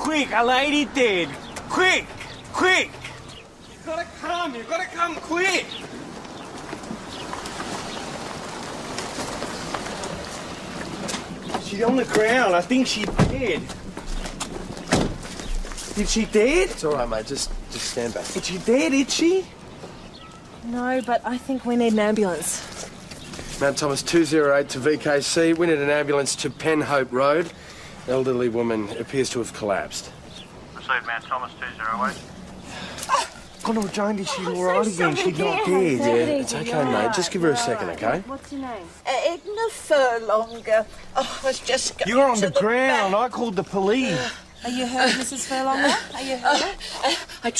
Quick, a lady dead. Quick, quick. You've got to come quick. She's on the ground. I think she's dead. Is she dead? It's all right, mate. Just stand back. Is she dead, is she? No, but I think we need an ambulance. Mount Thomas 208 to VKC. We need an ambulance to Penhope Road. Elderly woman appears to have collapsed. Proceed, Mount Thomas 208. Conor Jane, is she all right again? She's not dead. Yeah, it's okay, mate. Just give her a second, okay? What's your name? Edna Furlonger. Oh, I was just going You're on to the ground. I called the police. Are you hurt, Mrs. Furlonger? Are you hurt? I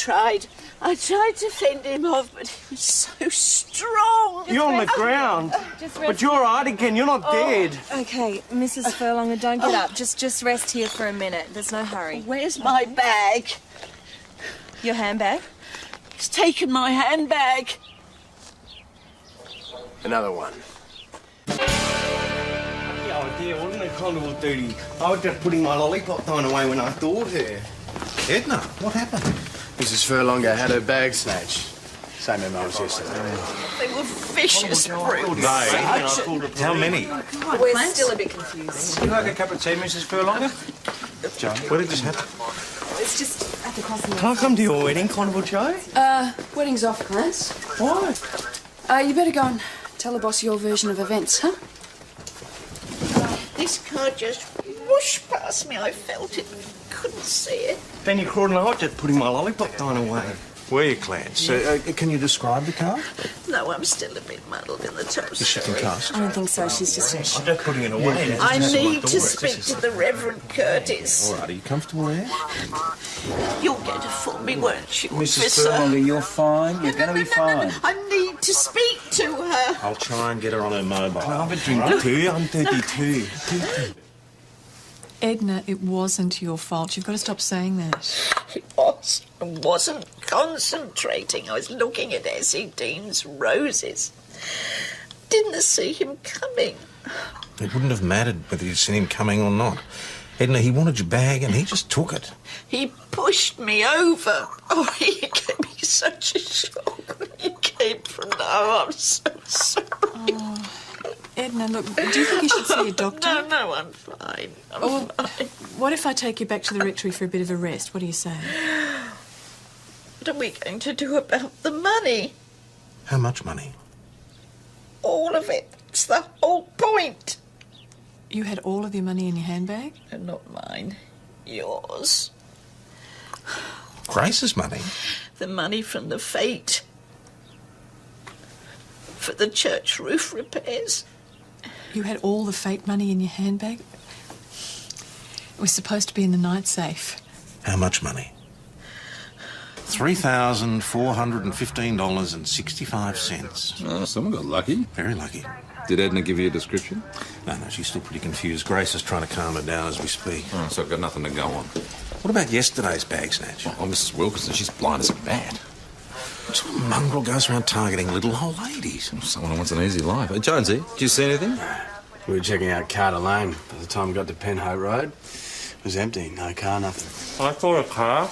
tried to fend him off, but he was so strong. You're on the ground. But you're all right again. You're not dead. Okay, Mrs. Furlonger, don't get up. Just rest here for a minute. There's no hurry. Where's my bag? Your handbag? He's taken my handbag. Another one. Oh dear, wasn't it kind of dirty? I was just putting my lollipop thrown away when I thought her. Edna, what happened? Mrs. Furlonger had her bag snatched. Same MO as yesterday. They were vicious brutes. How many? We're still a bit confused. Would you like a cup of tea, Mrs. Furlonger? John, where did this happen? It's just at the crossing. Can I come to your wedding, Carnival Joe? Wedding's off, Clarence. Why? You better go and tell the boss your version of events, huh? This car just whooshed past me. I felt it. Couldn't see it. Then you crawled and I was just putting my lollipop thrown away. Were you, Clarence? Can you describe the car? No, I'm still a bit muddled in the toast. The shipping cast? I don't think so. She's just... I'm just putting it away. I need to speak to the Reverend Curtis. All right, are you comfortable there? You'll get her for me, won't you, Mrs. Officer? Furlonger, you're fine. You're going to be fine. I need to speak to her. I'll try and get her on her mobile. Can I have a drink too? I'm 32. Edna, it wasn't your fault. You've got to stop saying that. It was. I wasn't concentrating. I was looking at Essie Dean's roses. Didn't see him coming. It wouldn't have mattered whether you'd seen him coming or not. Edna, he wanted your bag and he just took it. He pushed me over. Oh, he gave me such a shock when he came from now. I'm so sorry. Oh, Edna, look, do you think you should see a doctor? No, I'm fine. I'm fine. What if I take you back to the rectory for a bit of a rest? What do you say? What are we going to do about the money? How much money? All of it. It's the whole point. You had all of your money in your handbag? No, not mine. Yours. Grace's money? The money from the fete. For the church roof repairs. You had all the fake money in your handbag? It was supposed to be in the night safe. How much money? $3,415.65. Oh, someone got lucky. Very lucky. Did Edna give you a description? No, she's still pretty confused. Grace is trying to calm her down as we speak. Oh, so I've got nothing to go on. What about yesterday's bag snatch? Oh, Mrs. Wilkinson, she's blind as a bat. What sort of mongrel goes around targeting little old ladies? Someone who wants an easy life. Jonesy, did you see anything? We were checking out Carter Lane. By the time we got to Penhope Road, it was empty. No car, nothing. I saw a car.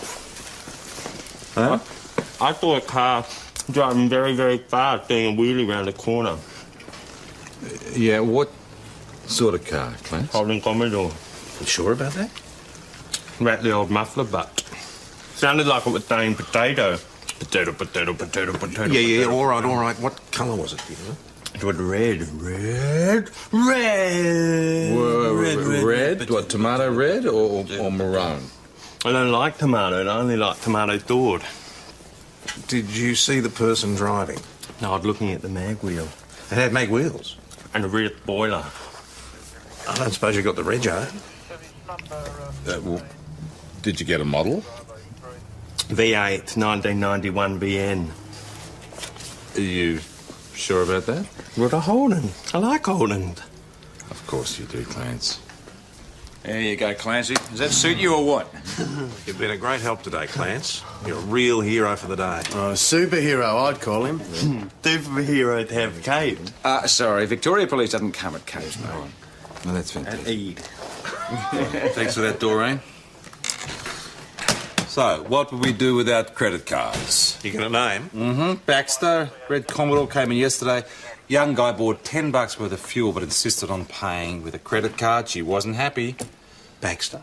Huh? I saw a car driving very, very fast, doing a wheelie around the corner. Yeah, what sort of car, Clarence? Holding Commodore. You sure about that? About the old muffler butt. Sounded like it was saying potato. Potato, potato, potato, potato. Yeah, all right. What colour was it, do you know? It was red. Red? What, tomato red or maroon? I don't like tomato. I only like tomato thawed. Did you see the person driving? No, I was looking at the mag wheel. It had mag wheels. And a rear spoiler. I don't suppose you got the rego. Well, did you get a model? V8 1991 VN. Are you sure about that? What a Holden. I like Holden. Of course you do, Clarence. There you go, Clancy. Does that suit you or what? You've been a great help today, Clance. You're a real hero for the day. Oh, superhero, I'd call him. Superhero to have cape. Sorry, Victoria Police doesn't come at capes, no. No, that's fantastic. And Eid. Thanks for that, Doreen. So, what would we do without credit cards? You got a name? Mm-hmm. Baxter, Red Commodore, came in yesterday. Young guy bought $10 worth of fuel but insisted on paying with a credit card. She wasn't happy. Baxter.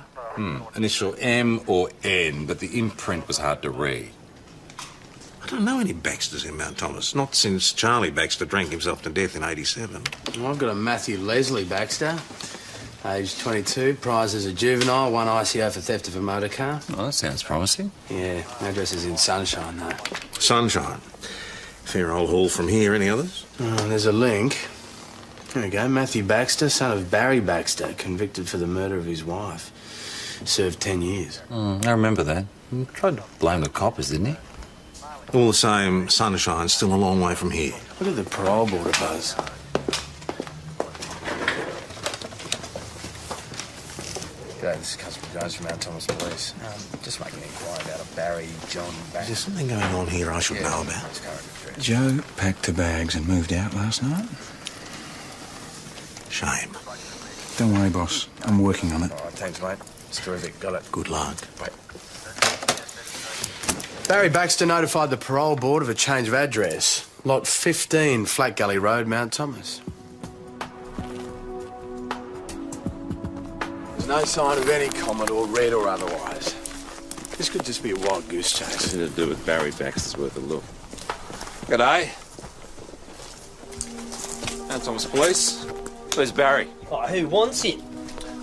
Initial M or N, but the imprint was hard to read. I don't know any Baxters in Mount Thomas. Not since Charlie Baxter drank himself to death in '87. Well, I've got a Matthew Leslie Baxter, aged 22, prized as a juvenile, 1 ICO for theft of a motor car. Oh, that sounds promising. Yeah, address is in Sunshine, though. Sunshine. Fair old haul from here. Any others? Oh, there's a link. There we go. Matthew Baxter, son of Barry Baxter, convicted for the murder of his wife. Served 10 years. I remember that. He tried to blame the coppers, didn't he? All the same, Sunshine's still a long way from here. Look at the parole board, Buzz. G'day, this is Constable Jones from Mount Thomas Police. Just making an inquiry about a Barry John Baxter. Is there something going on here I should know about? His current address. Joe packed her bags and moved out last night. Shame. Don't worry, boss. I'm working on it. All right, thanks, mate. It's terrific. Got it. Good luck. Wait. Barry Baxter notified the parole board of a change of address. Lot 15, Flat Gully Road, Mount Thomas. There's no sign of any Commodore, red or otherwise. This could just be a wild goose chase. Nothing to do with Barry Baxter's worth a look. G'day. Mount Thomas Police. Where's Barry? Oh, who wants it?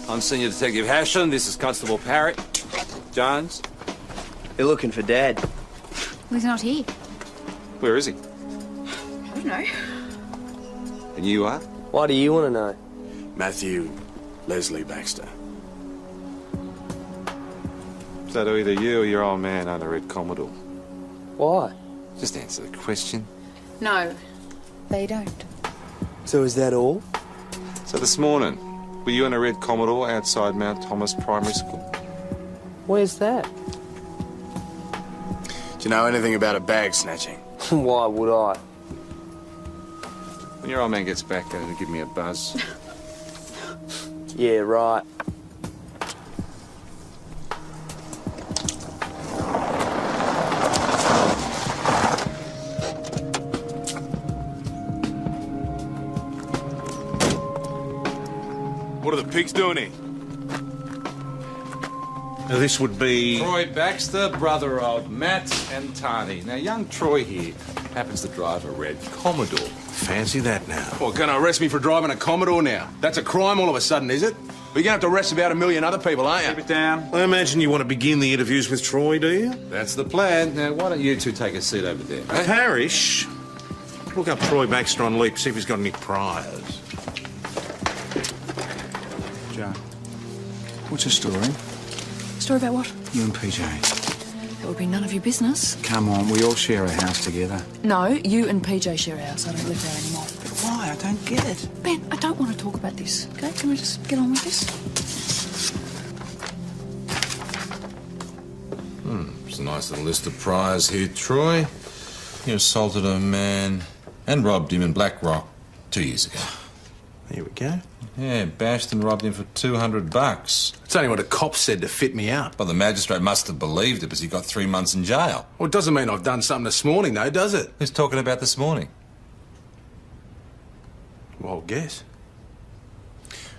I'm Senior Detective Hasham. This is Constable Parrott. Jones. You're looking for Dad. Well, he's not here. Where is he? I don't know. And you are? Why do you want to know? Matthew Leslie Baxter. Is that either you or your old man under Red Commodore? Why? Just answer the question. No, they don't. So is that all? So this morning, were you in a Red Commodore outside Mount Thomas Primary School? Where's that? Do you know anything about a bag snatching? Why would I? When your old man gets back, going to give me a buzz. Yeah, right. What are the pigs doing here? Now, this would be... Troy Baxter, brother of Matt and Tani. Now, young Troy here happens to drive a Red Commodore. Fancy that now. Well, going to arrest me for driving a Commodore now? That's a crime all of a sudden, is it? Well, you're going to have to arrest about 1 million other people, aren't you? Keep it down. I imagine you want to begin the interviews with Troy, do you? That's the plan. Now, why don't you two take a seat over there? Eh? Parish, look up Troy Baxter on Leap, see if he's got any priors. Joe, what's the story? Story about what? You and PJ. That would be none of your business. Come on, we all share a house together. No, you and PJ share a house. I don't live there anymore. But why? I don't get it. Ben, I don't want to talk about this, okay? Can we just get on with this? It's a nice little list of priors here, Troy. You assaulted a man and robbed him in Black Rock 2 years ago. There we go. Yeah, bashed and robbed him for $200. It's only what a cop said to fit me out. Well, the magistrate must have believed it because he got 3 months in jail. Well, it doesn't mean I've done something this morning, though, does it? Who's talking about this morning? Wild guess.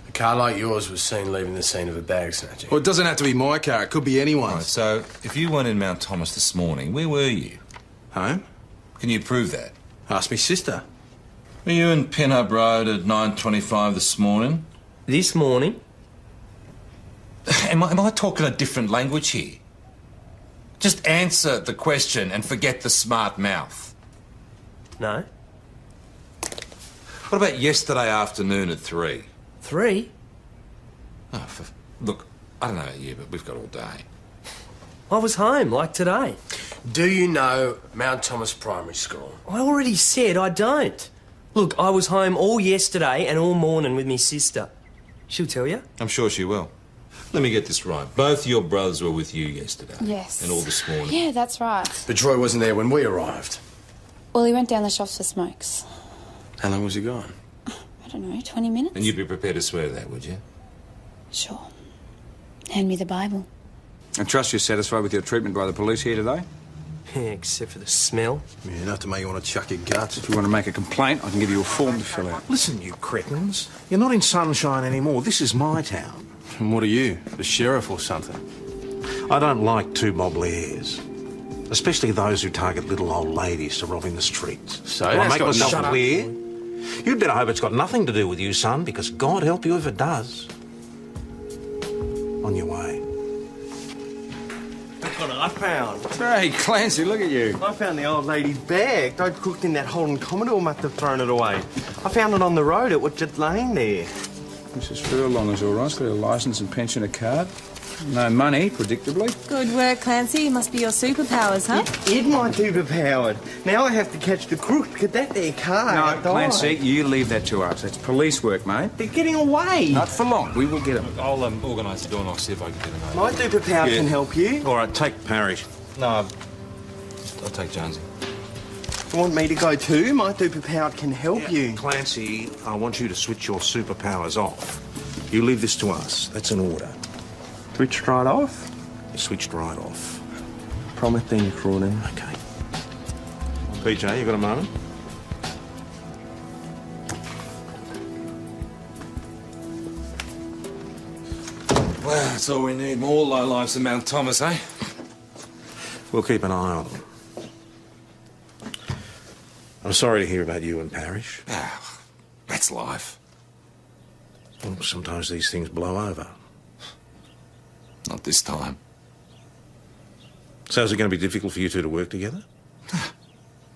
A car like yours was seen leaving the scene of a bag snatching. Well, it doesn't have to be my car. It could be anyone's. Right, so if you weren't in Mount Thomas this morning, where were you? Home? Can you prove that? Ask me sister. Were you in Penhub Road at 9:25 this morning? This morning? Am I talking a different language here? Just answer the question and forget the smart mouth. No. What about yesterday afternoon at 3? 3? Oh, look, I don't know about you, but we've got all day. I was home, like today. Do you know Mount Thomas Primary School? I already said I don't. Look, I was home all yesterday and all morning with me sister. She'll tell you. I'm sure she will. Let me get this right. Both your brothers were with you yesterday. Yes. And all this morning. Yeah, that's right. But Troy wasn't there when we arrived. Well, he went down the shops for smokes. How long was he gone? I don't know, 20 minutes? And you'd be prepared to swear to that, would you? Sure. Hand me the Bible. I trust you're satisfied with your treatment by the police here today? Yeah, except for the smell. Yeah, enough to make you want to chuck your guts. If you want to make a complaint, I can give you a form to fill out. Listen, you cretins. You're not in Sunshine anymore. This is my town. And what are you, the sheriff or something? I don't like two-mob lares. Especially those who target little old ladies to rob in the streets. So Do I that's make got myself nothing- clear? You'd better hope it's got nothing to do with you, son, because God help you if it does. On your way. That's what I found. Hey, Clancy, look at you. I found the old lady's bag. I'd cooked in that Holden Commodore must have thrown it away. I found it on the road. It was just laying there. Mrs. Furlong is all right. She's got her licence and pensioner card. No money, predictably. Good work, Clancy. It must be your superpowers, huh? It might be overpowered. Now I have to catch the crook. Get that there car. No, Clancy, you leave that to us. It's police work, mate. They're getting away. Not for long. We will get them. I'll organise the door and I'll see if I can get him over. My superpower can help you. All right, take Parrish. No, I'll take Jonesy. You want me to go too? My superpower can help you. Clancy, I want you to switch your superpowers off. You leave this to us. That's an order. Switched right off? Switched right off. Promise then you crawled in. Okay. PJ, you got a moment? Well, that's all we need. More lowlifes than Mount Thomas, eh? We'll keep an eye on them. I'm sorry to hear about you and Parrish. Ah, that's life. Well, sometimes these things blow over. Not this time. So is it going to be difficult for you two to work together?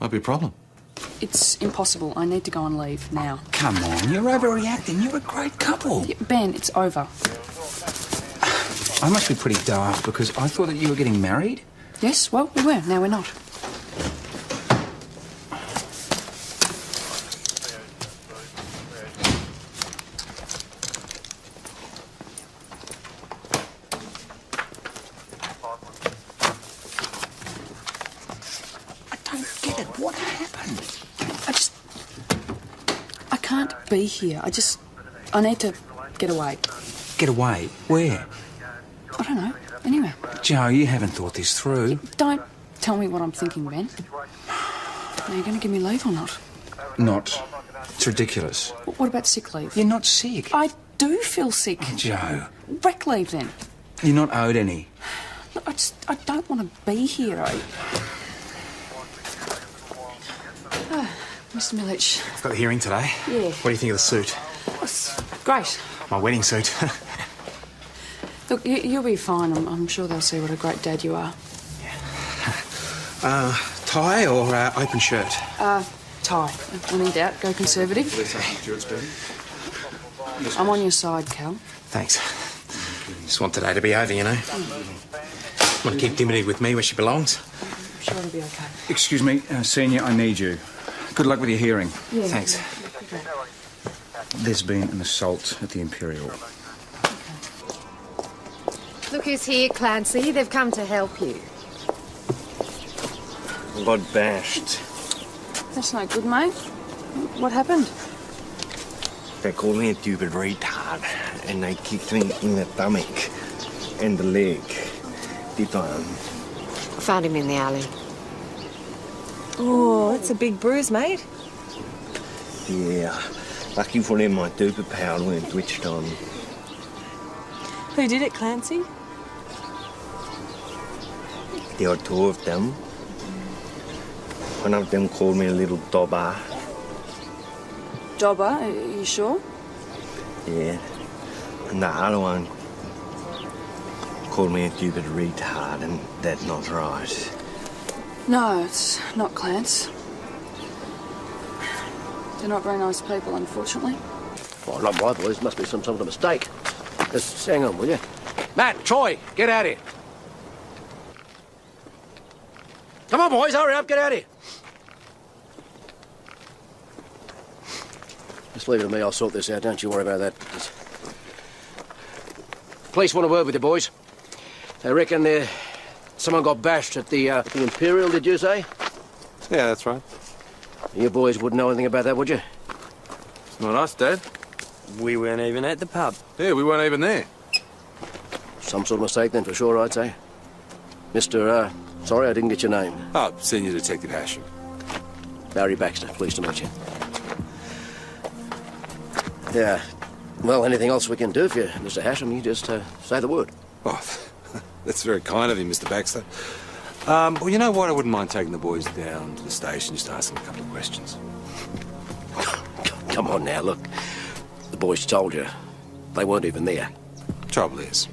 Might be a problem. It's impossible. I need to go on leave now. Come on, you're overreacting. You're a great couple. Yeah, Ben, it's over. I must be pretty daft because I thought that you were getting married. Yes, well, we were. Now we're not. What happened? I can't be here. I need to get away. Get away? Where? I don't know. Anywhere. Joe, you haven't thought this through. Don't tell me what I'm thinking, Ben. Are you going to give me leave or not? Not. It's ridiculous. What about sick leave? You're not sick. I do feel sick. Joe. Rec leave, then. You're not owed any. Look, I don't want to be here. Mr. Milich. I've got the hearing today. Yeah. What do you think of the suit? It's great. My wedding suit. Look, you'll be fine. I'm sure they'll see what a great dad you are. Tie or open shirt? Tie. When in doubt, go conservative. I'm on your side, Cal. Thanks. Just want today to be over, you know. Want to keep Dimity with me where she belongs. I'm sure it'll be okay. Excuse me, Senior, I need you. Good luck with your hearing. Yeah. Thanks. There's been an assault at the Imperial. Look who's here, Clancy. They've come to help you. Got bashed. That's no good, mate. What happened? They called me a stupid retard, and they kicked me in the stomach and the leg. This time. Found him in the alley. Oh, that's a big bruise, mate. Yeah. Lucky for them, my superpower weren't switched on. Who did it, Clancy? There were two of them. One of them called me a little dobber. Dobber, are you sure? Yeah. And the other one called me a stupid retard, and that's not right. No, it's not Clance. They're not very nice people, unfortunately. Oh, not my boys. Must be some sort of mistake. Just hang on, will you? Matt, Troy, get out here. Come on, boys, hurry up, get out here. Just leave it to me, I'll sort this out. Don't you worry about that. Police want a word with you, boys. They reckon someone got bashed at the Imperial, did you say? Yeah, that's right. You boys wouldn't know anything about that, would you? Not us, Dad. We weren't even at the pub. Yeah, we weren't even there. Some sort of mistake then, for sure, I'd say. Sorry I didn't get your name. Oh, Senior Detective Hashem. Barry Baxter, pleased to meet you. Yeah. Well, anything else we can do for you, Mr. Hashem, you just say the word. Oh, that's very kind of you, Mr. Baxter. Well, you know what? I wouldn't mind taking the boys down to the station just to ask them a couple of questions. Come on now, look. The boys told you. They weren't even there. Trouble is,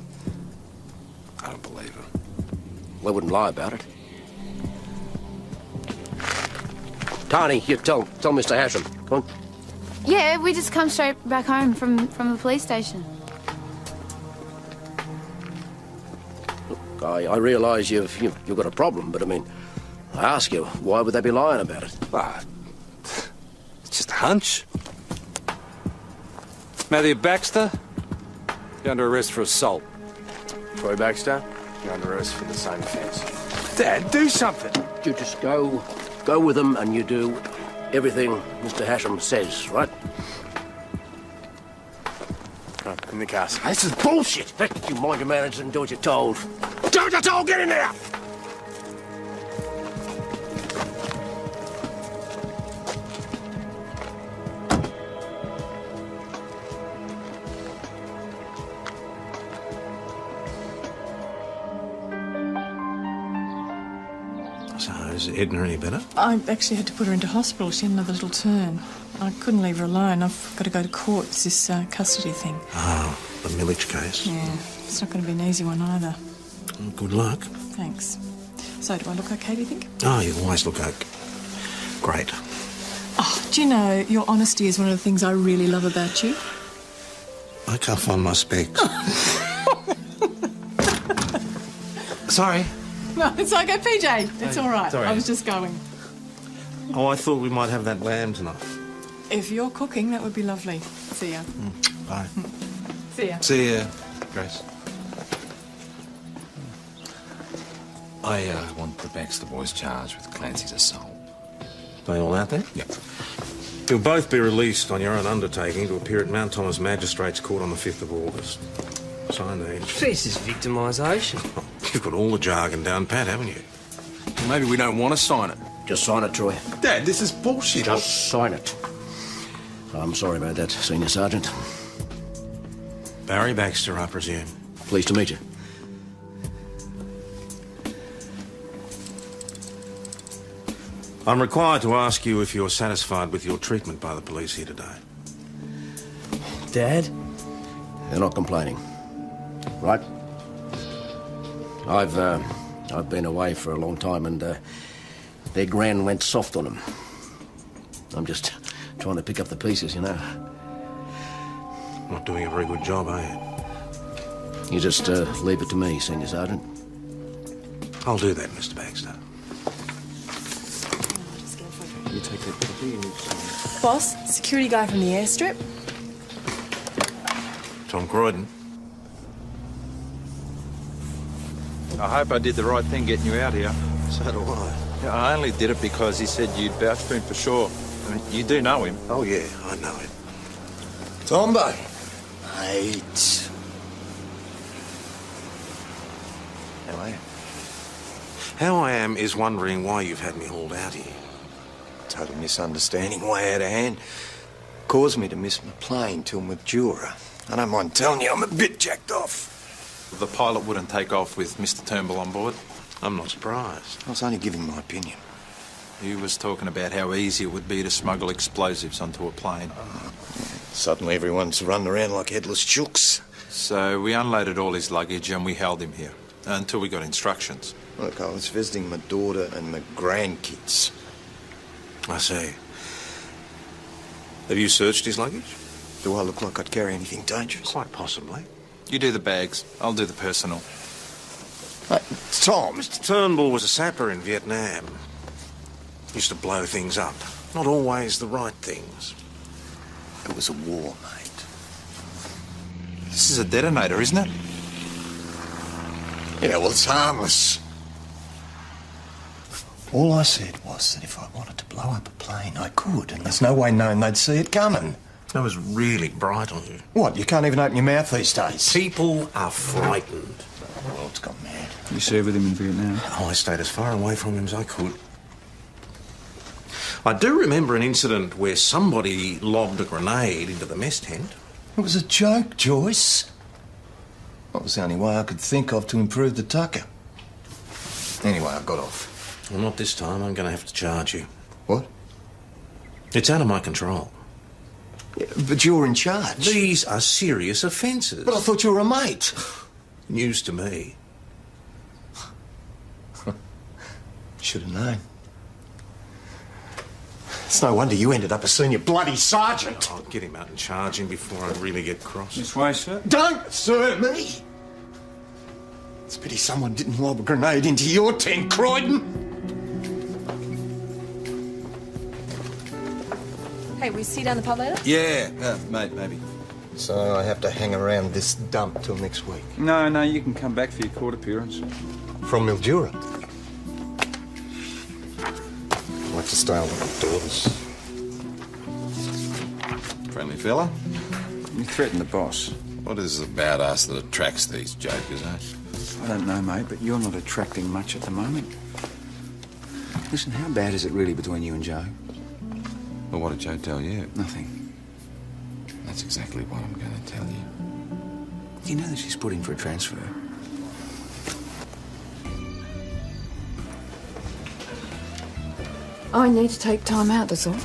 I don't believe them. They wouldn't lie about it. Tiny, you tell Mr. Hashem. Come on. Yeah, we just come straight back home from the police station. Look, I realise you've got a problem, but I mean, I ask you, why would they be lying about it? Ah, it's just a hunch. Matthew Baxter, you're under arrest for assault. Troy Baxter, you're under arrest for the same offence. Dad, do something. You just go with them and you do everything Mr. Hashem says, right? Right, in the car. This is bullshit. You mind your manners and do what you're told. Do what you're told, get in there! So, is Edna any better? I actually had to put her into hospital. She had another little turn. I couldn't leave her alone. I've got to go to court. It's this custody thing. Oh, the Millich case. Yeah, it's not going to be an easy one either. Well, good luck. Thanks. So, do I look okay, do you think? Oh, you always look okay. Great. Oh, do you know, your honesty is one of the things I really love about you. I can't find my specs. Sorry. No, it's okay, PJ. It's all right. Sorry. I was just going. Oh, I thought we might have that lamb tonight. If you're cooking, that would be lovely. See ya. Bye. See ya. See ya, Grace. I want the Baxter boys charged with Clancy's assault. They all out there? Yep. You'll both be released on your own undertaking to appear at Mount Thomas Magistrates Court on the 5th of August. Sign these. This is victimisation. You've got all the jargon down pat, haven't you? Maybe we don't want to sign it. Just sign it, Troy. Dad, this is bullshit. Just sign it. I'm sorry about that, Senior Sergeant. Barry Baxter, I presume. Pleased to meet you. I'm required to ask you if you're satisfied with your treatment by the police here today. Dad? They're not complaining. Right? I've been away for a long time and their gran went soft on them. I'm just trying to pick up the pieces, you know. Not doing a very good job, are you? You just leave it to me, Senior Sergeant. I'll do that, Mr. Baxter. You take that picture, you need to... Boss, security guy from the airstrip. Tom Croydon. I hope I did the right thing getting you out here. So do I. Yeah, I only did it because he said you'd vouch for him for sure. I mean, you do know him. Oh, yeah, I know him. Tombo. Mate. How are you? How I am is wondering why you've had me hauled out here. Total misunderstanding, way out of hand. Caused me to miss my plane till Madura. I don't mind telling you, I'm a bit jacked off. The pilot wouldn't take off with Mr. Turnbull on board. I'm not surprised. I was only giving my opinion. He was talking about how easy it would be to smuggle explosives onto a plane. Suddenly everyone's running around like headless chooks. So we unloaded all his luggage and we held him here until we got instructions. Look, I was visiting my daughter and my grandkids. I see. Have you searched his luggage? Do I look like I'd carry anything dangerous? Quite possibly. You do the bags, I'll do the personal. Tom! Mr. Turnbull was a sapper in Vietnam. Used to blow things up. Not always the right things. It was a war, mate. This is a detonator, isn't it? Yeah, well, it's harmless. All I said was that if I wanted to blow up a plane, I could, and there's no way known they'd see it coming. That was really bright on you. What, you can't even open your mouth these days? People are frightened. The world's gone mad. You served with him in Vietnam? Oh, I stayed as far away from him as I could. I do remember an incident where somebody lobbed a grenade into the mess tent. It was a joke, Joyce. That was the only way I could think of to improve the tucker. Anyway, I got off. Well, not this time. I'm going to have to charge you. What? It's out of my control. Yeah, but you're in charge. These are serious offences. But I thought you were a mate. News to me. Should have known. It's no wonder you ended up a senior bloody sergeant. I'll get him out and charge him before I really get cross. This way, sir. Don't, sir, me! It's a pity someone didn't lob a grenade into your tent, Croydon. Hey, we see you down the pub later? Yeah, mate, maybe. So I have to hang around this dump till next week. No, you can come back for your court appearance. From Mildura. I'd like to stay on with my daughters. Friendly fella? You threatened the boss. What is it about us that attracts these jokers, eh? I don't know, mate, but you're not attracting much at the moment. Listen, how bad is it really between you and Joe? Well, what did Joe tell you? Nothing. That's exactly what I'm going to tell you. You know that she's put in for a transfer? I need to take time out, that's all.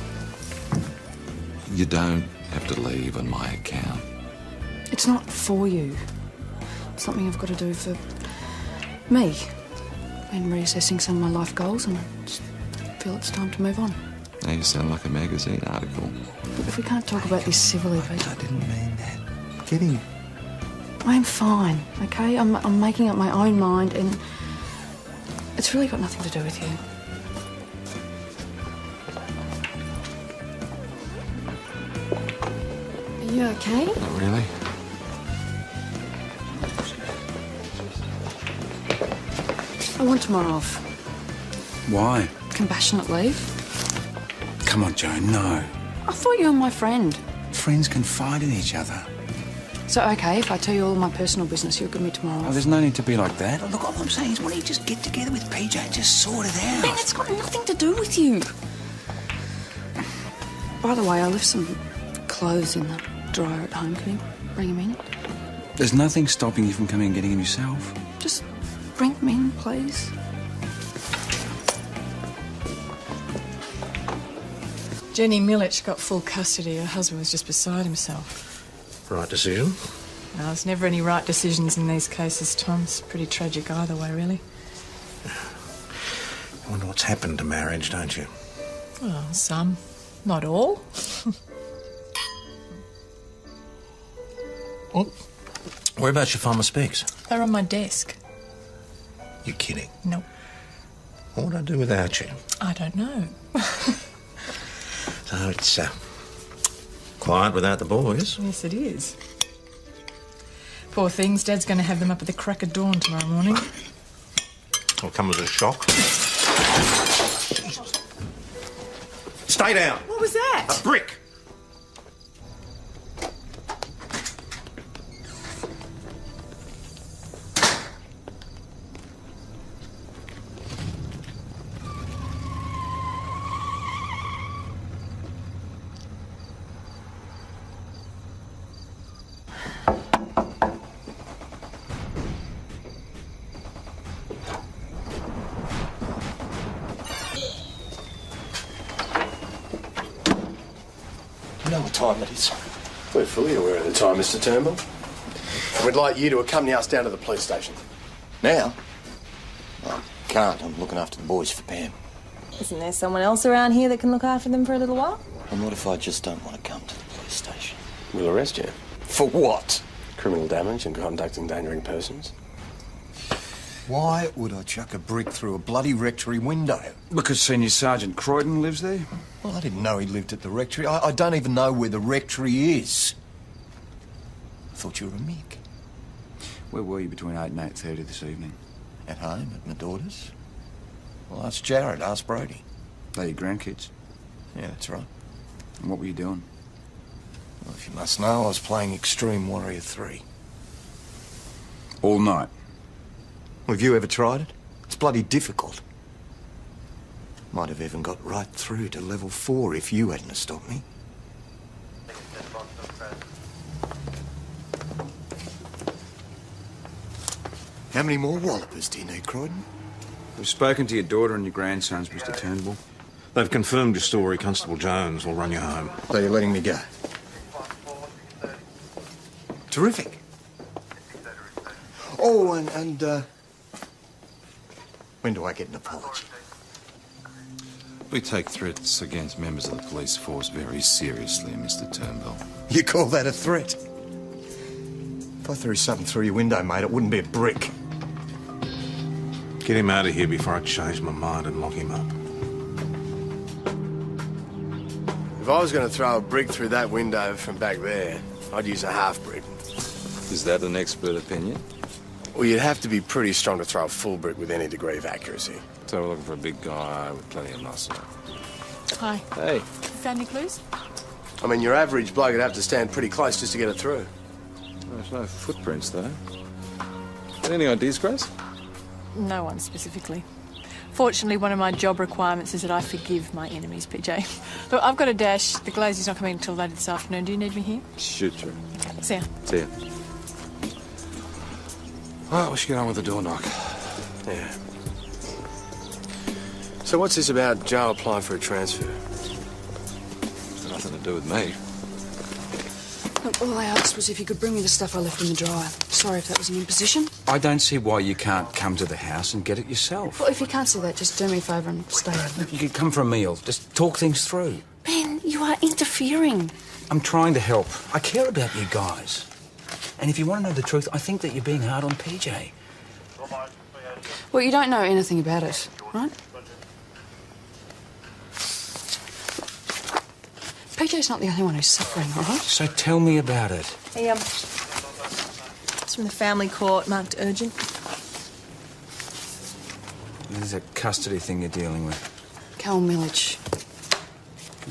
You don't have to leave on my account. It's not for you. It's something I've got to do for me. Been reassessing some of my life goals and I just feel it's time to move on. Now you sound like a magazine article. Look, if we can't talk about this civilly, Pete. I didn't mean that. Get him. I'm fine, okay? I'm making up my own mind and it's really got nothing to do with you. Are you okay? Not really. I want tomorrow off. Why? Compassionate leave. Come on, Joe, no. I thought you were my friend. Friends confide in each other. So, okay, if I tell you all my personal business, you'll give me tomorrow Oh, off. there's no need to be like that. Look, all I'm saying is, why don't you just get together with PJ and just sort it out? Ben, it's got nothing to do with you. By the way, I left some clothes in the dryer at home. Can you bring them in? There's nothing stopping you from coming and getting them yourself. Just bring them in, please. Jenny Milich got full custody. Her husband was just beside himself. Right decision. No, there's never any right decisions in these cases, Tom. It's pretty tragic either way, really. I wonder what's happened to marriage, don't you? Well, some. Not all. Whereabouts your farmer speaks? They're on my desk. You're kidding. No. What would I do without you? I don't know. So it's quiet without the boys. Yes, it is. Poor things. Dad's going to have them up at the crack of dawn tomorrow morning. Will come as a shock. Stay down. What was that? A brick. You know what time it is? We're fully aware of the time, Mr. Turnbull. We'd like you to accompany us down to the police station. Now? I can't. I'm looking after the boys for Pam. Isn't there someone else around here that can look after them for a little while? And what if I just don't want to come to the police station? We'll arrest you. For what? Criminal damage and conduct endangering persons. Why would I chuck a brick through a bloody rectory window? Because Senior Sergeant Croydon lives there? Well, I didn't know he lived at the rectory. I don't even know where the rectory is. I thought you were a Mick. Where were you between 8 and 8:30 this evening? At home, at my daughter's. Well, ask Jared, ask Brody. They're your grandkids? Yeah, that's right. And what were you doing? Well, if you must know, I was playing Extreme Warrior 3. All night? Have you ever tried it? It's bloody difficult. Might have even got right through to level 4 if you hadn't have stopped me. How many more wallopers do you need, Croydon? We've spoken to your daughter and your grandsons, Mr. Turnbull. They've confirmed your story. Constable Jones will run you home. So you're letting me go? Terrific. Oh, and when do I get an apology? We take threats against members of the police force very seriously, Mr. Turnbull. You call that a threat? If I threw something through your window, mate, it wouldn't be a brick. Get him out of here before I change my mind and lock him up. If I was going to throw a brick through that window from back there, I'd use a half brick. Is that an expert opinion? Well, you'd have to be pretty strong to throw a full brick with any degree of accuracy. So we're looking for a big guy with plenty of muscle. Hi. Hey. Found any clues? I mean, your average bloke would have to stand pretty close just to get it through. There's no footprints, though. Got any ideas, Grace? No one specifically. Fortunately, one of my job requirements is that I forgive my enemies, PJ. Look, I've got a dash. The glazier's not coming until later this afternoon. Do you need me here? Shoot you. See ya. See ya. Well, we should get on with the door knock. Yeah. So what's this about Joe applying for a transfer? It's got nothing to do with me. Look, all I asked was if you could bring me the stuff I left in the dryer. Sorry if that was an imposition. I don't see why you can't come to the house and get it yourself. Well, if you can't see that, just do me a favour and stay over. You could come for a meal. Just talk things through. Ben, you are interfering. I'm trying to help. I care about you guys. And if you want to know the truth, I think that you're being hard on PJ. Well, you don't know anything about it, right? PJ's not the only one who's suffering, all right? So tell me about it. Hey, it's from the family court, marked urgent. This is a custody thing you're dealing with. Cal Millich.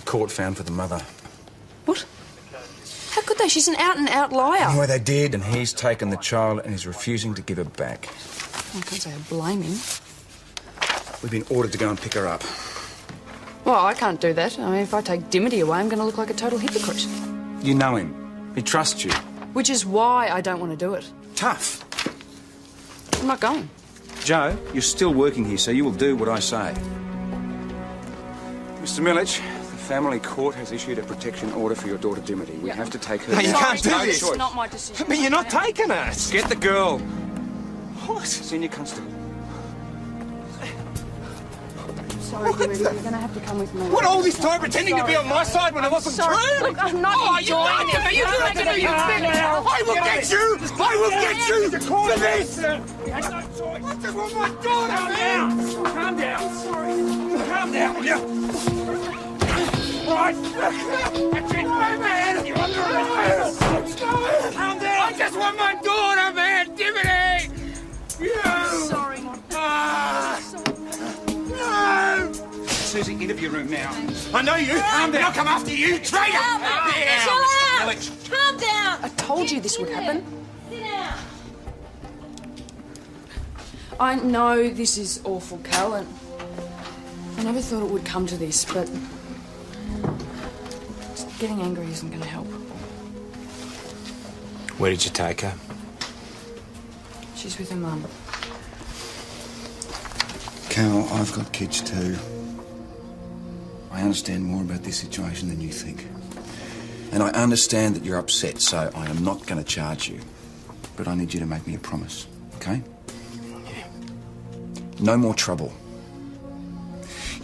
Court found for the mother. What? How could they? She's an out-and-out liar. Anyway, they did, and he's taken the child and is refusing to give her back. I can't say I blame him. We've been ordered to go and pick her up. Well, I can't do that. I mean, if I take Dimity away, I'm going to look like a total hypocrite. You know him. He trusts you. Which is why I don't want to do it. Tough. I'm not going. Joe, you're still working here, so you will do what I say. Mr. Millich, the family court has issued a protection order for your daughter Dimity. We have to take her. No, you now. can't do No this. choice. It's not my decision. But you're not taking her. Get the girl. What? Senior Constable. Sorry, Dimity, you're going to have to come with me. What, all this time pretending to be on my side when it wasn't Sorry. true? Look, I'm not Oh, enjoying you're not it. You're not going to you I will get you! I will get you for this! I just want my daughter, man! Calm down. Sorry. Calm down, will you? Right. That's it, man! You're under arrest! Calm down! I just want my daughter, man! Dimity! You! Sorry. No! Susie, interview room now. I know you! Calm down! I'll come after you, traitor! Chill out! Calm down! I told you this would happen. Sit down. I know this is awful, Cal, and I never thought it would come to this, but just getting angry isn't going to help. Where did you take her? She's with her mum. Cal, I've got kids too. I understand more about this situation than you think. And I understand that you're upset, so I am not going to charge you. But I need you to make me a promise, okay? No more trouble.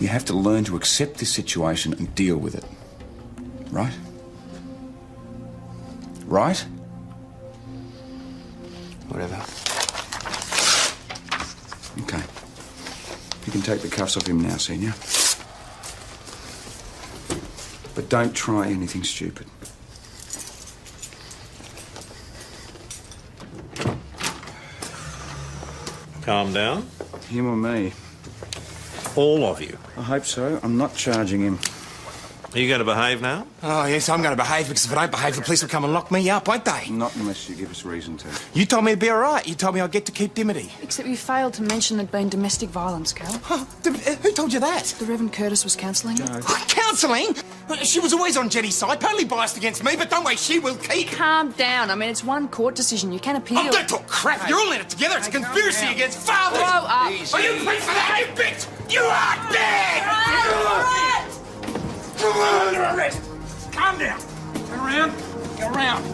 You have to learn to accept this situation and deal with it. Right? Right? Whatever. Okay. You can take the cuffs off him now, Senior. But don't try anything stupid. Calm down. Him or me? All of you. I hope so. I'm not charging him. Are you going to behave now? Oh, yes, I'm going to behave, because if I don't behave, the police will come and lock me up, won't they? Not unless you give us reason to. You told me it'd be all right. You told me I'd get to keep Dimity. Except you failed to mention there'd been domestic violence, Cal. Who told you that? The Reverend Curtis was counselling you. Counselling? She was always on Jenny's side, totally biased against me, but don't worry, she will keep. Calm down. I mean, it's one court decision. You can appeal. Oh, don't talk crap. You're all in it together. It's a conspiracy against fathers. Grow up. Are you pleased for that, you bitch? You are dead! Come on, under arrest. Calm down. Go around. Go around.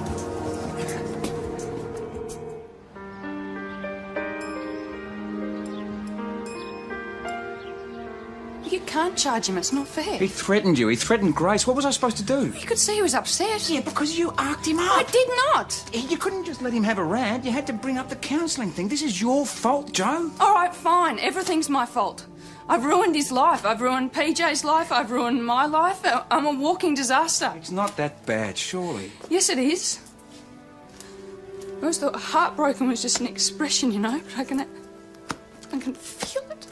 You can't charge him. It's not fair. He threatened you. He threatened Grace. What was I supposed to do? You could see he was upset. Yeah, because you arced him up. I did not. You couldn't just let him have a rant. You had to bring up the counselling thing. This is your fault, Joe. All right, fine. Everything's my fault. I've ruined his life. I've ruined PJ's life. I've ruined my life. I'm a walking disaster. It's not that bad, surely. Yes, it is. I always thought heartbroken was just an expression, you know, but I can feel it.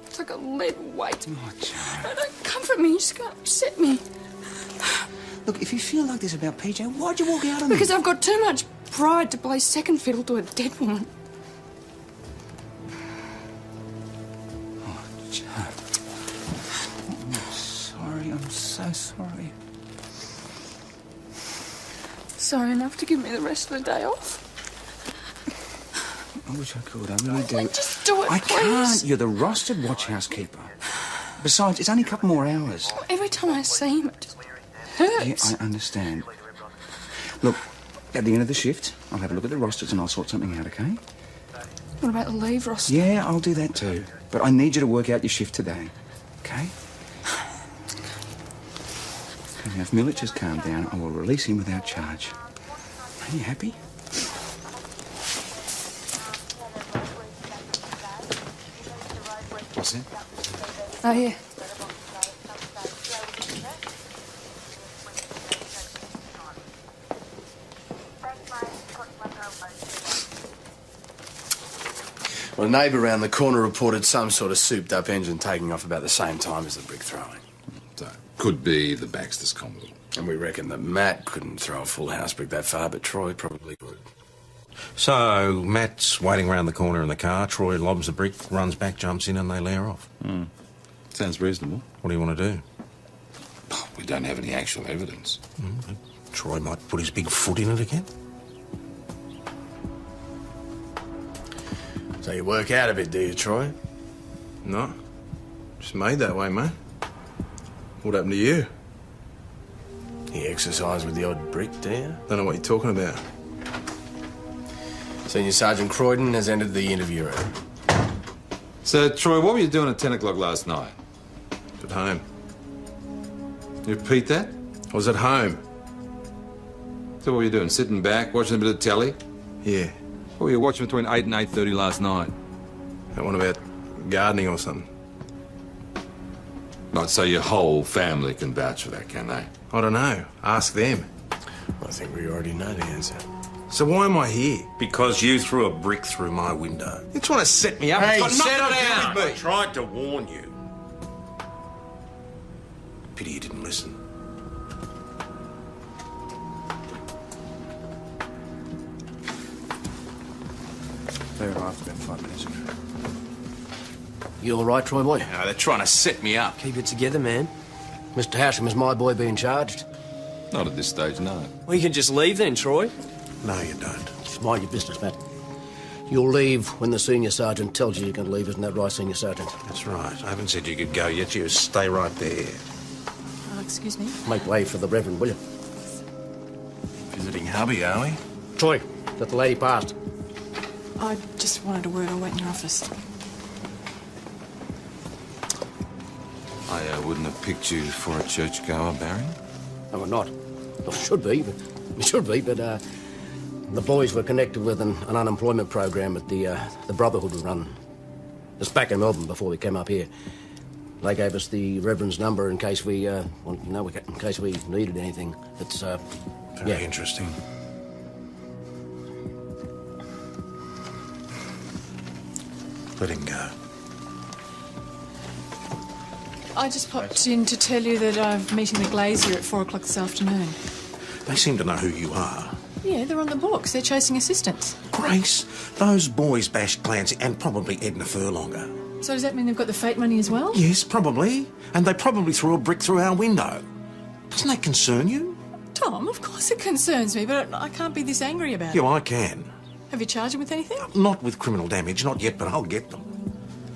It's like a lead weight. Oh, Joe. Don't comfort me. You just can't upset me. Look, if you feel like this about PJ, why'd you walk out on me? Because I've got too much pride to play second fiddle to a dead woman. Joe. I'm sorry. I'm so sorry. Sorry enough to give me the rest of the day off. I wish I could. I really do. Just do it, I please. can't. You're the rostered watch house keeper. Besides, it's only a couple more hours. Every time I see him, it just hurts. Yeah, I understand. Look, at the end of the shift, I'll have a look at the rosters and I'll sort something out, okay? What about the leave roster? Yeah, I'll do that too. But I need you to work out your shift today, okay? Now, if Millett has calmed down, I will release him without charge. Are you happy? What's it? Oh, yeah. Well, a neighbour round the corner reported some sort of souped-up engine taking off about the same time as the brick throwing. So, could be the Baxter's Commodore. And we reckon that Matt couldn't throw a full house brick that far, but Troy probably could. So, Matt's waiting around the corner in the car. Troy lobs the brick, runs back, jumps in, and they layer off. Sounds reasonable. What do you want to do? We don't have any actual evidence. Troy might put his big foot in it again. So you work out a bit, do you, Troy? No. Just made that way, mate. What happened to you? You exercise with the odd brick, do you? Don't know what you're talking about. Senior Sergeant Croydon has entered the interview room. So, Troy, what were you doing at 10 o'clock last night? At home. You repeat that? I was at home. So what were you doing, sitting back, watching a bit of telly? Yeah. What were you watching between 8 and 8:30 last night? That one about gardening or something. Not so your whole family can vouch for that, can they? I don't know. Ask them. I think we already know the answer. So why am I here? Because you threw a brick through my window. You're trying to set me up. Hey, It's got settle nothing to do down. with me. I tried to warn you. Pity you didn't listen. They arrived about 5 minutes ago. You all right, Troy boy? No, they're trying to set me up. Keep it together, man. Mr. Hasham is my boy being charged. Not at this stage, no. Well, you can just leave then, Troy. No, you don't. Just mind your business, Matt. You'll leave when the senior sergeant tells you you can leave, isn't that right, senior sergeant? That's right. I haven't said you could go yet. You stay right there. Excuse me? Make way for the Reverend, will you? Visiting hubby, are we? Troy, let the lady past. I just wanted a word. I'll wait in your office. I wouldn't have picked you for a churchgoer, Barry. No, we're not. Well, should be, but the boys were connected with an unemployment program that the Brotherhood run. It's back in Melbourne before we came up here. They gave us the Reverend's number in case we, in case we needed anything. It's, Very interesting. Let him go. I just popped in to tell you that I'm meeting the Glazier at 4 o'clock this afternoon. They seem to know who you are. Yeah, they're on the books. They're chasing assistants. Grace, those boys bashed Clancy and probably Edna Furlonger. So does that mean they've got the fate money as well? Yes, probably. And they probably threw a brick through our window. Doesn't that concern you? Tom, of course it concerns me, but I can't be this angry about it. Yeah, I can. Have you charged them with anything? Not with criminal damage, not yet, but I'll get them.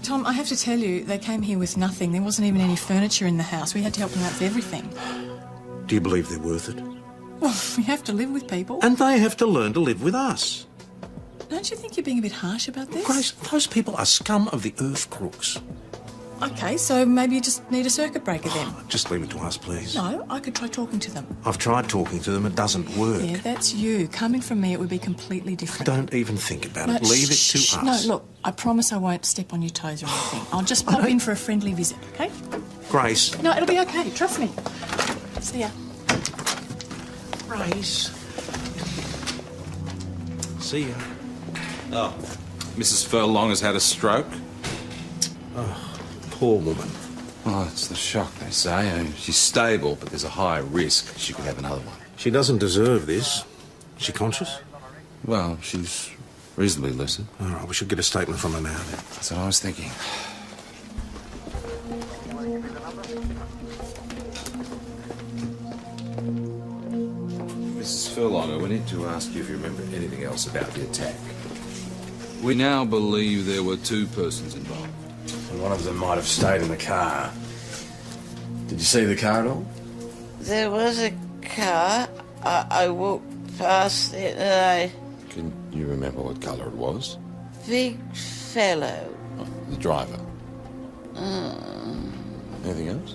Tom, I have to tell you, they came here with nothing. There wasn't even any furniture in the house. We had to help them out with everything. Do you believe they're worth it? Well, we have to live with people. And they have to learn to live with us. Don't you think you're being a bit harsh about this? Grace, those people are scum of the earth crooks. OK, so maybe you just need a circuit breaker then. Just leave it to us, please. No, I could try talking to them. I've tried talking to them, it doesn't work. Yeah, that's you. Coming from me, it would be completely different. Don't even think about No, it. Leave it to shh, us. No, look, I promise I won't step on your toes or anything. I'll just pop in for a friendly visit, OK? Grace. No, it'll be OK, trust me. See ya. Grace. See ya. Oh, Mrs. Furlong has had a stroke? Oh, poor woman. Oh, it's the shock, they say. She's stable, but there's a high risk she could have another one. She doesn't deserve this. Is she conscious? Well, she's reasonably lucid. All right, we should get a statement from her now, then. That's what I was thinking. Mrs. Furlong, we need to ask you if you remember anything else about the attack. We now believe there were 2 persons involved. And one of them might have stayed in the car. Did you see the car at all? There was a car. I walked past it and Can you remember what colour it was? big fellow. Oh, the driver. Anything else?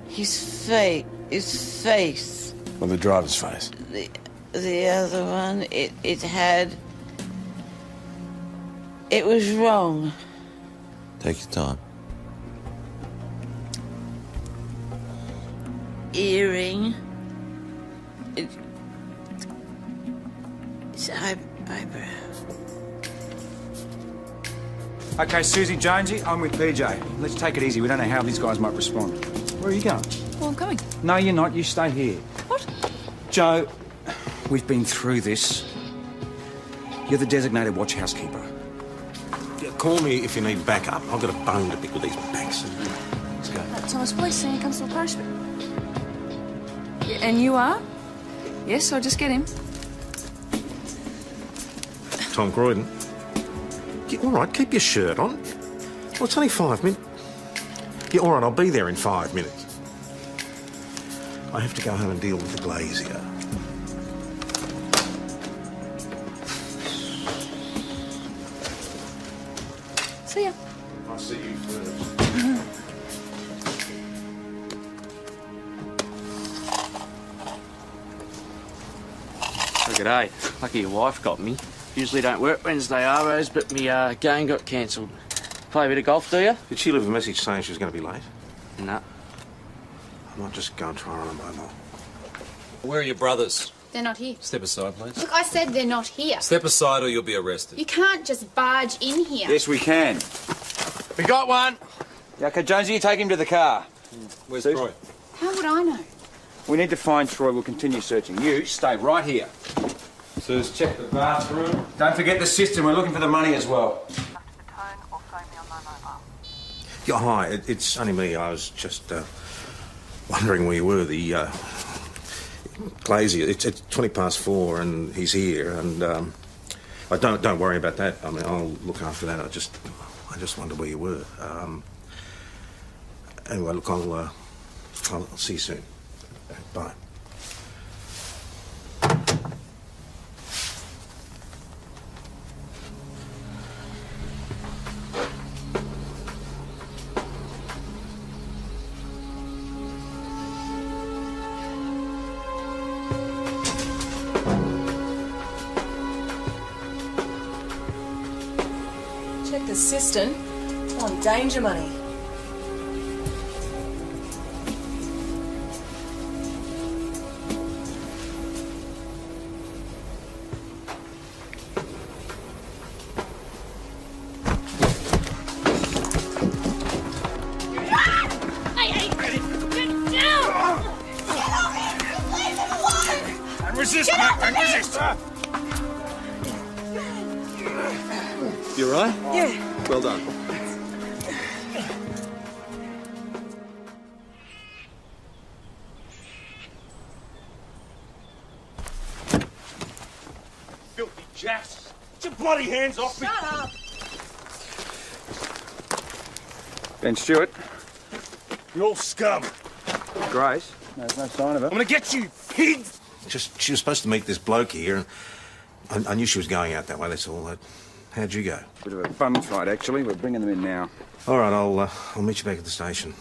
His face. Or the driver's face? The other one, it was wrong. Take your time. Earring. It's eyebrow. Okay, Susie, Jonesy, I'm with PJ. Let's take it easy. We don't know how these guys might respond. Where are you going? Well, I'm going. No, you're not. You stay here. What? Joe, we've been through this. You're the designated watch housekeeper. Yeah, call me if you need backup. I've got a bone to pick with these banks. Let's go. Thomas Police, Senior Constable Parishman. Yeah, and you are? Yes, I'll just get him. Tom Croydon. Yeah, all right, keep your shirt on. Well, it's only 5 minutes. Yeah, all right, I'll be there in 5 minutes. I have to go home and deal with the Glazier. See ya. I'll see you first. Oh, g'day. Lucky your wife got me. Usually don't work Wednesday arvos, but me game got cancelled. Play a bit of golf, do you? Did she leave a message saying she was going to be late? Nah. I might just go and try her on a mobile. Where are your brothers? They're not here. Step aside, please. Look, I said they're not here. Step aside or you'll be arrested. You can't just barge in here. Yes, we can. We got one. Yeah, okay, Jonesy, you take him to the car. Where's Suze? Troy? How would I know? We need to find Troy. We'll continue searching. You stay right here. Suze, check the bathroom. Don't forget the system. We're looking for the money as well. Yeah, hi, it's only me. I was just wondering where you were. The Glazier, it's 4:20 and he's here, and I don't worry about that. I mean, I'll look after that. I just wonder where you were. Anyway, look, I'll see you soon. Bye. Check the cistern. On danger money. resist, Get mate. off Don't me! resist. You all right? Yeah. Well done. Filthy jacks. Get your bloody hands off me. Shut up. Ben Stewart. You're all scum. Grace. No, there's no sign of her. I'm gonna get you, pig! She was supposed to meet this bloke here, and I knew she was going out that way, that's all. How'd you go? Bit of a bum fight, actually. We're bringing them in now. All right, I'll meet you back at the station.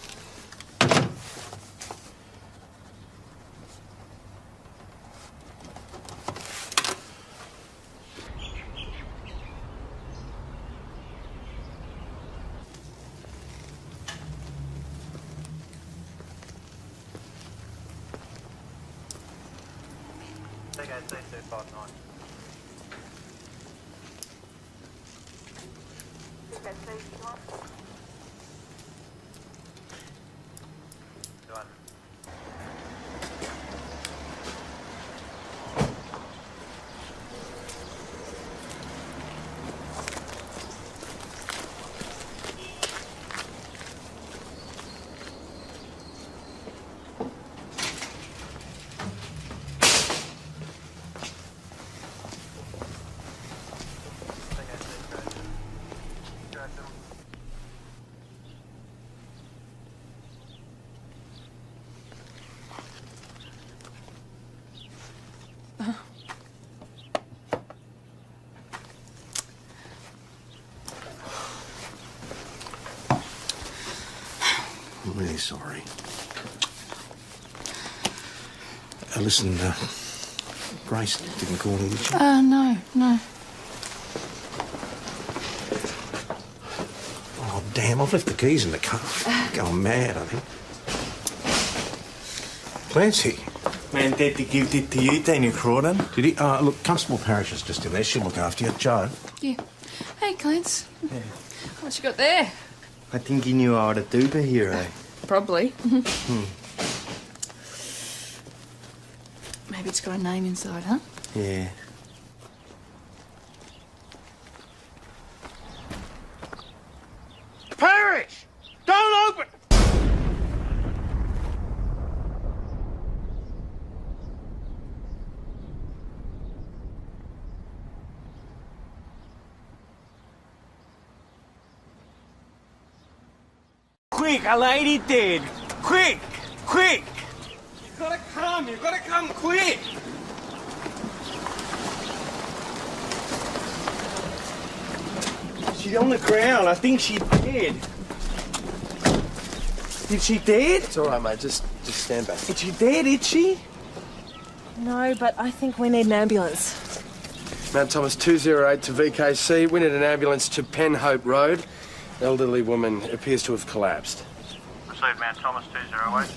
I'm really sorry. Listen, Grace didn't call you, did she? No. Oh, damn, I've left the keys in the car. Going mad, I think. Clancy. Man, Dad, to give it to you, Daniel Crawdon. Did he? Look, Constable Parrish is just in there. She'll look after you. Joe. Yeah. Hey, Clance. Yeah. What you got there? I think you knew I ought to do the hero. Probably. Maybe it's got a name inside, huh? Yeah. Parrish! Don't open! Quick, a lady dead. Quick! Quick! You gotta come quick! She's on the ground. I think she's dead. Is she dead? It's all right, mate. Just stand back. Is she dead, is she? No, but I think we need an ambulance. Mount Thomas 208 to VKC. We need an ambulance to Penhope Road. Elderly woman appears to have collapsed. Received Mount Thomas 208.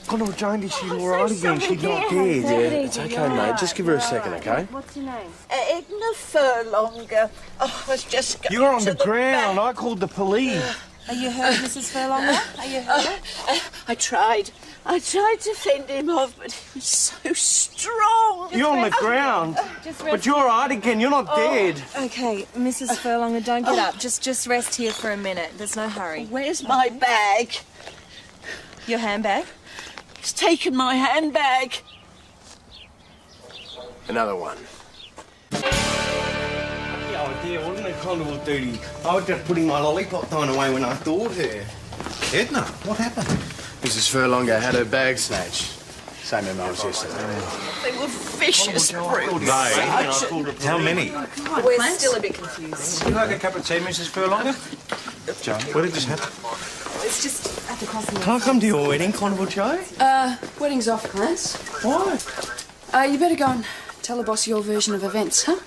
Conor Jones, she's all right again. She's not dead. Yeah, it's okay, mate. Just give her a second, okay? What's your name? Edna Furlonger. Oh, I was just going You're on to the ground. I called the police. Are you hurt, Mrs. Furlonger? Are you hurt? I tried to fend him off, but he's so strong. You're on the ground. But you're all right again. You're not dead. Okay, Mrs. Furlonger, don't get up. Just rest here for a minute. There's no hurry. Where's my bag? Your handbag? He's taken my handbag. Another one. Oh dear, wasn't it Constable duty? I was just putting my lollipop thrown away when I thought her. Edna, what happened? Mrs. Furlonger had her bag snatched. Same MO as yesterday. They were vicious brutes. How many? We're still a bit confused. Would you like a cup of tea, Mrs. Furlonger? Joe, where did this happen? It's just at the crossing. Can I come to your wedding, Constable Joe? Wedding's off, Clarence. Why? You better go and tell the boss your version of events, huh?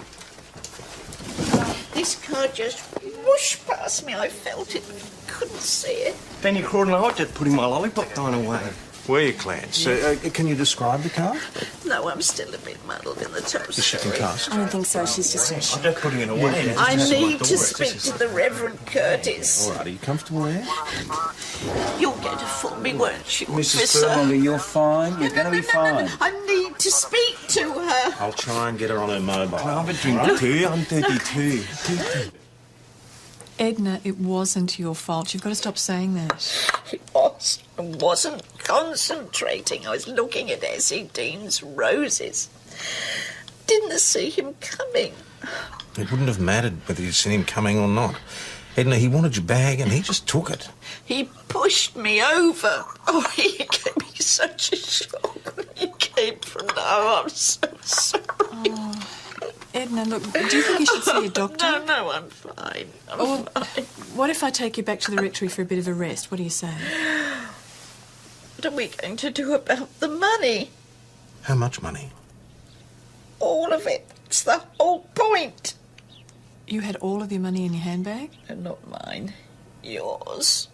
This car just whooshed past me. I felt it, couldn't see it. Danny Crawdon, I was just putting my lollipop thrown away. Were you, Clance? Can you describe the car? No, I'm still a bit muddled in the top The second story. cast. I don't think so. She's just. I'm just putting it away. I need to speak to the Reverend Curtis. All right, are you comfortable there? You'll get it for me, won't you, Mrs. officer? Furlonger, you're fine. You're going to be fine. I need to speak to her. I'll try and get her on her mobile. I'll have a drink too. I'm 32. Edna, it wasn't your fault. You've got to stop saying that. It was. I wasn't concentrating. I was looking at Essie Dean's roses. Didn't see him coming. It wouldn't have mattered whether you'd seen him coming or not. Edna, he wanted your bag and he just took it. He pushed me over. Oh, he gave me such a shock when he came from now. I'm so sorry. Oh, Edna, look, do you think you should see a doctor? No, I'm fine. I'm fine. What if I take you back to the rectory for a bit of a rest? What do you say? What are we going to do about the money? How much money? All of it. It's the whole point. You had all of your money in your handbag? Not mine. Yours.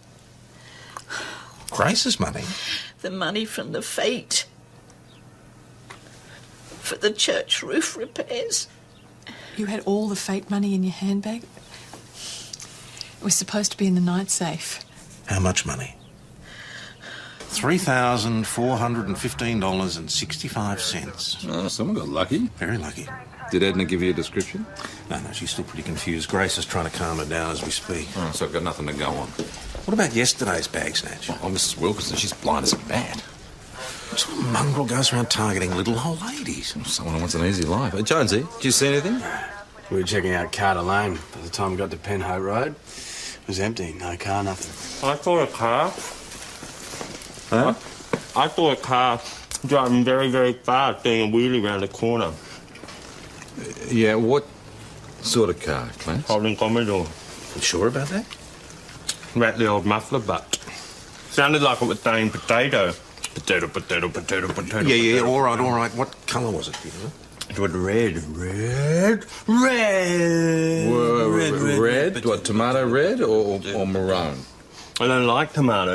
Grace's money? The money from the fete. For the church roof repairs. You had all the fate money in your handbag? It was supposed to be in the night safe. How much money? $3,415.65. Oh, someone got lucky. Very lucky. Did Edna give you a description? No, she's still pretty confused. Grace is trying to calm her down as we speak. Oh, so I've got nothing to go on. What about yesterday's bag snatch? Oh, Mrs. Wilkinson, she's blind as a bat. What sort of mongrel goes around targeting little old ladies? Someone who wants an easy life. Jonesy, did you see anything? We were checking out Carter Lane. By the time we got to Penhope Road, it was empty. No car, nothing. I saw a car. Huh? I saw a car driving very, very fast, doing a wheelie round the corner. Yeah, what sort of car, Clarence? Holding Commodore. You sure about that? Rattly old muffler butt. Sounded like it was saying potato. Potato, potato, potato, potato. Yeah, potato. all right. What colour was it, do you know? It was red. Red? What, tomato red or maroon? I don't like tomato.